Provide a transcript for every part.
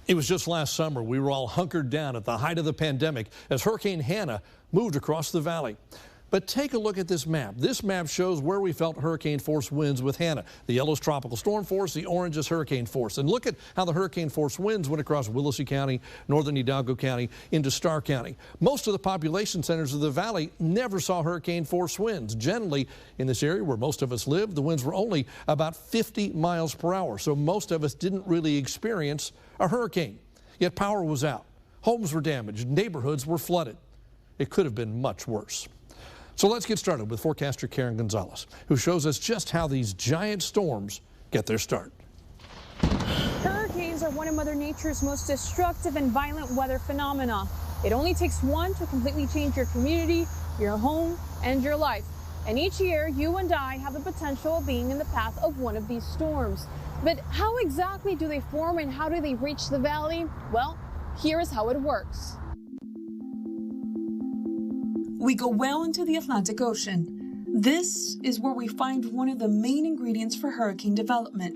It was just last summer we were all hunkered down at the height of the pandemic as Hurricane Hannah moved across the valley. But take a look at this map. This map shows where we felt hurricane force winds with Hannah. The yellow is tropical storm force, the orange is hurricane force. And look at how the hurricane force winds went across Willacy County, northern Hidalgo County, into Starr County. Most of the population centers of the valley never saw hurricane force winds. Generally, in this area where most of us live, the winds were only about 50 miles per hour. So most of us didn't really experience a hurricane. Yet power was out, homes were damaged, neighborhoods were flooded. It could have been much worse. So let's get started with forecaster Karen Gonzalez, who shows us just how these giant storms get their start. Hurricanes are one of Mother Nature's most destructive and violent weather phenomena. It only takes one to completely change your community, your home, and your life. And each year, you and I have the potential of being in the path of one of these storms. But how exactly do they form and how do they reach the valley? Well, here is how it works. We go well into the Atlantic Ocean. This is where we find one of the main ingredients for hurricane development: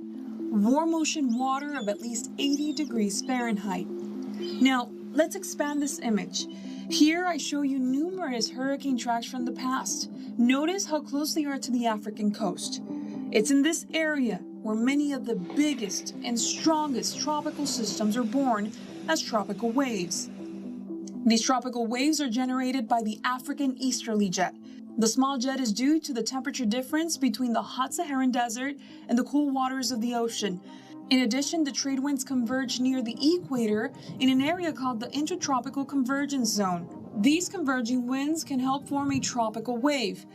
warm ocean water of at least 80 degrees Fahrenheit. Now, let's expand this image. Here I show you numerous hurricane tracks from the past. Notice how close they are to the African coast. It's in this area where many of the biggest and strongest tropical systems are born as tropical waves. These tropical waves are generated by the African easterly jet. The small jet is due to the temperature difference between the hot Saharan desert and the cool waters of the ocean. In addition, the trade winds converge near the equator in an area called the Intertropical Convergence Zone. These converging winds can help form a tropical wave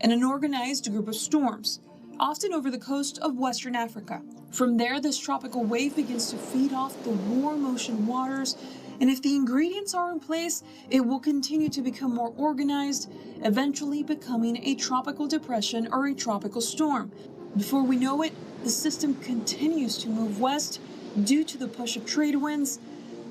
and an organized group of storms, often over the coast of Western Africa. From there, this tropical wave begins to feed off the warm ocean waters, and if the ingredients are in place, it will continue to become more organized, eventually becoming a tropical depression or a tropical storm. Before we know it, the system continues to move west due to the push of trade winds.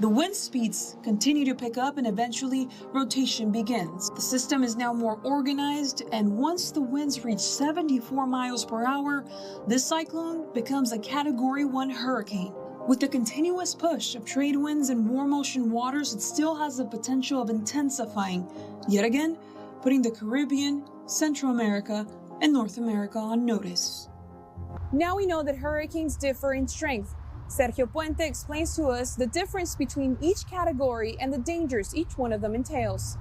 The wind speeds continue to pick up and eventually rotation begins. The system is now more organized, and once the winds reach 74 miles per hour, this cyclone becomes a Category 1 hurricane. With the continuous push of trade winds and warm ocean waters, it still has the potential of intensifying, yet again, putting the Caribbean, Central America, and North America on notice. Now we know that hurricanes differ in strength. Sergio Puente explains to us the difference between each category and the dangers each one of them entails.